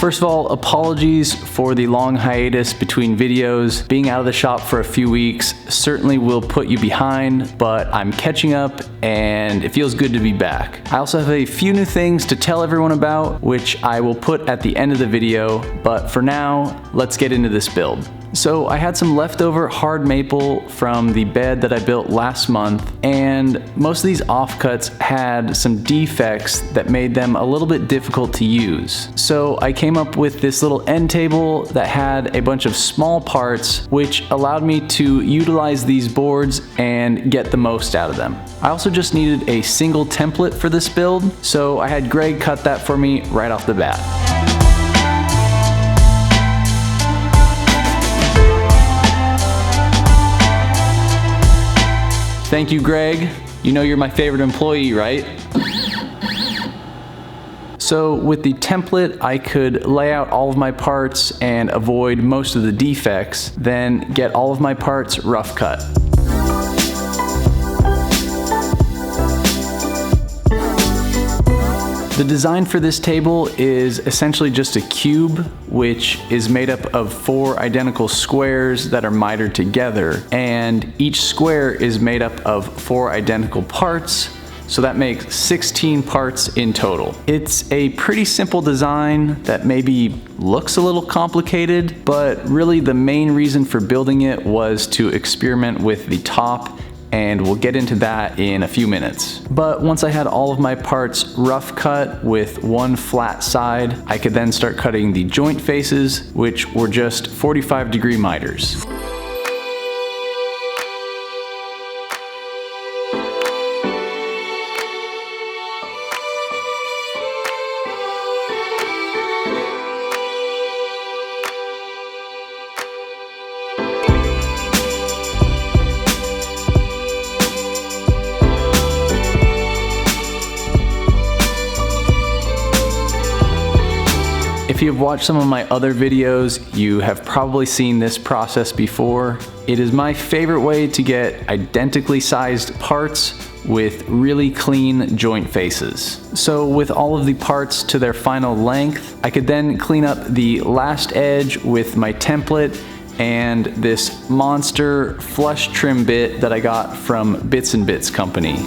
First of all, apologies for the long hiatus between videos. Being out of the shop for a few weeks certainly will put you behind, but I'm catching up and it feels good to be back. I also have a few new things to tell everyone about, which I will put at the end of the video, but for now, let's get into this build. So I had some leftover hard maple from the bed that I built last month, and most of these offcuts had some defects that made them a little bit difficult to use. So I came up with this little end table that had a bunch of small parts, which allowed me to utilize these boards and get the most out of them. I also just needed a single template for this build, so I had Greg cut that for me right off the bat. Thank you, Greg. You know you're my favorite employee, right? So with the template, I could lay out all of my parts and avoid most of the defects, then get all of my parts rough cut. The design for this table is essentially just a cube, which is made up of 4 identical squares that are mitered together, and each square is made up of 4 identical parts, so that makes 16 parts in total. It's a pretty simple design that maybe looks a little complicated, but really the main reason for building it was to experiment with the top, and we'll get into that in a few minutes. But once I had all of my parts rough cut with one flat side, I could then start cutting the joint faces, which were just 45-degree miters. If you've watched some of my other videos, you have probably seen this process before. It is my favorite way to get identically sized parts with really clean joint faces. So with all of the parts to their final length, I could then clean up the last edge with my template and this monster flush trim bit that I got from Bits and Bits Company.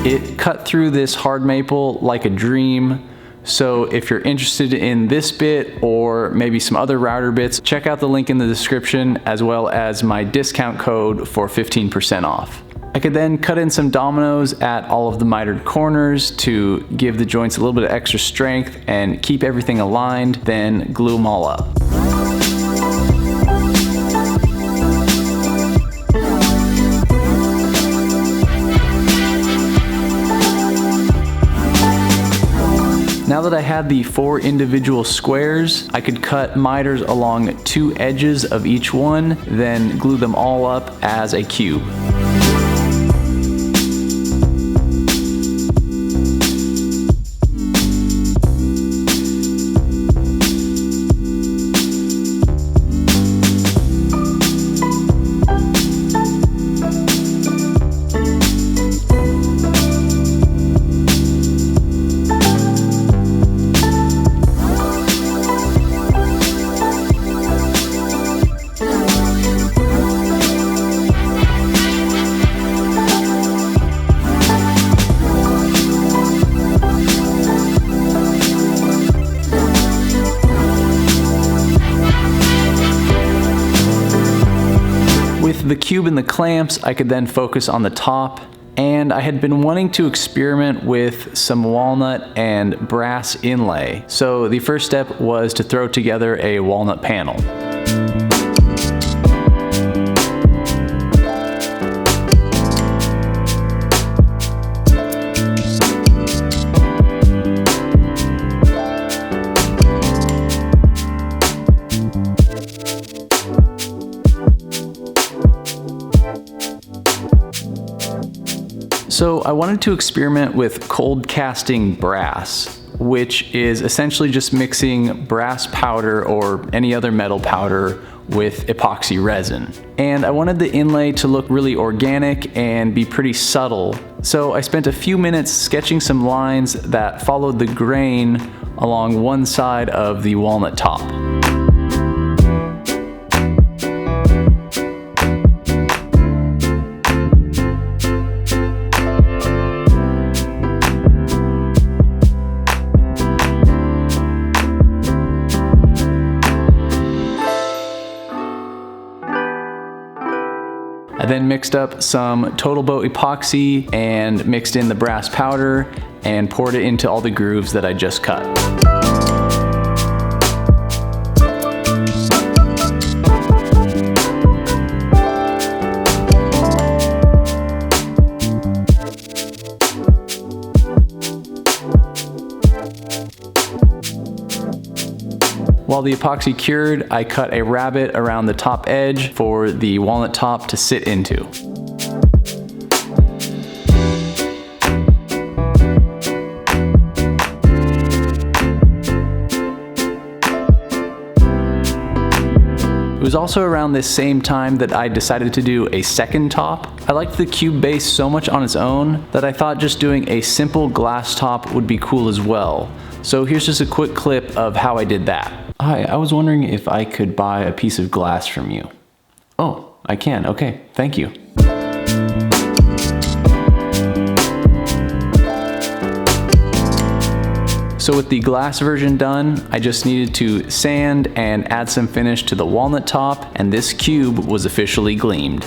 It cut through this hard maple like a dream, so if you're interested in this bit or maybe some other router bits, check out the link in the description as well as my discount code for 15% off. I could then cut in some dominoes at all of the mitered corners to give the joints a little bit of extra strength and keep everything aligned, then glue them all up. Now that I had the 4 individual squares, I could cut miters along 2 edges of each one, then glue them all up as a cube. With the cube and the clamps, I could then focus on the top, and I had been wanting to experiment with some walnut and brass inlay. So the first step was to throw together a walnut panel. So I wanted to experiment with cold casting brass, which is essentially just mixing brass powder or any other metal powder with epoxy resin. And I wanted the inlay to look really organic and be pretty subtle. So I spent a few minutes sketching some lines that followed the grain along one side of the walnut top. I then mixed up some Total Boat epoxy and mixed in the brass powder and poured it into all the grooves that I just cut. While the epoxy cured, I cut a rabbet around the top edge for the walnut top to sit into. It was also around this same time that I decided to do a second top. I liked the cube base so much on its own that I thought just doing a simple glass top would be cool as well. So here's just a quick clip of how I did that. Hi, I was wondering if I could buy a piece of glass from you. Oh, I can, okay, thank you. So with the glass version done, I just needed to sand and add some finish to the walnut top, and this cube was officially gleamed.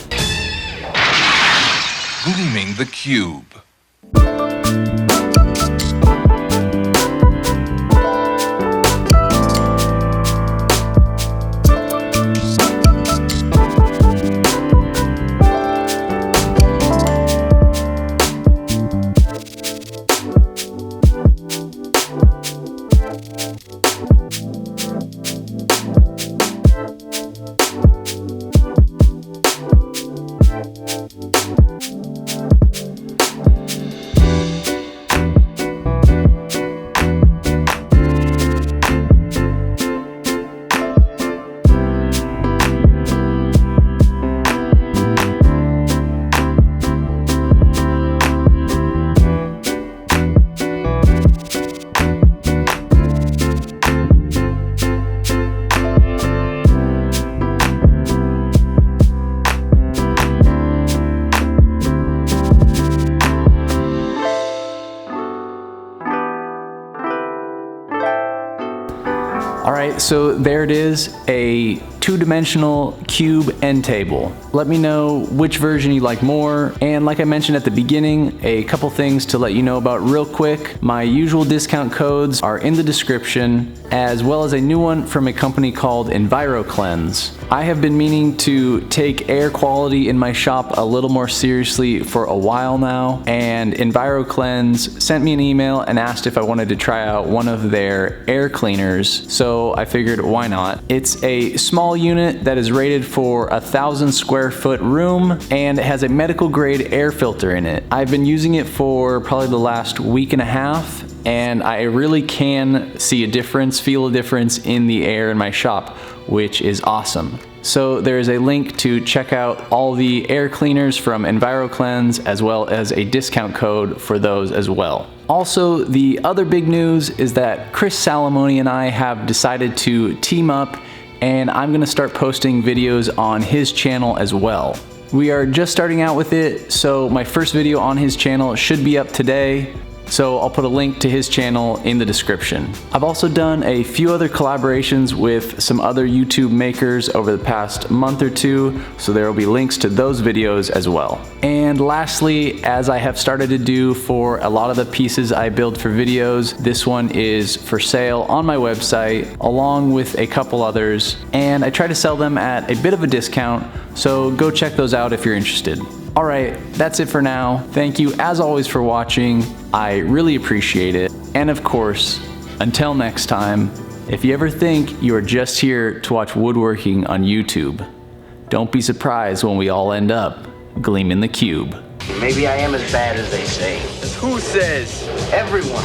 Gleaming the cube. Alright, so there it is, a two-dimensional cube end table. Let me know which version you like more, and like I mentioned at the beginning, a couple things to let you know about real quick. My usual discount codes are in the description, as well as a new one from a company called ENVIROKLENZ. I have been meaning to take air quality in my shop a little more seriously for a while now, and ENVIROKLENZ sent me an email and asked if I wanted to try out one of their air cleaners, so I figured why not. It's a small unit that is rated for 1,000 square foot room, and it has a medical grade air filter in it. I've been using it for probably the last week and a half, and I really can see a difference, feel a difference in the air in my shop, which is awesome. So there's a link to check out all the air cleaners from ENVIROKLENZ, as well as a discount code for those as well. Also, the other big news is that Chris Salamoni and I have decided to team up, and I'm gonna start posting videos on his channel as well. We are just starting out with it, so my first video on his channel should be up today. So I'll put a link to his channel in the description. I've also done a few other collaborations with some other YouTube makers over the past month or two, so there will be links to those videos as well. And lastly, as I have started to do for a lot of the pieces I build for videos, this one is for sale on my website, along with a couple others, and I try to sell them at a bit of a discount, so go check those out if you're interested. Alright, that's it for now. Thank you as always for watching. I really appreciate it. And of course, until next time, if you ever think you are just here to watch woodworking on YouTube, don't be surprised when we all end up gleaming the cube. Maybe I am as bad as they say. Who says? Everyone.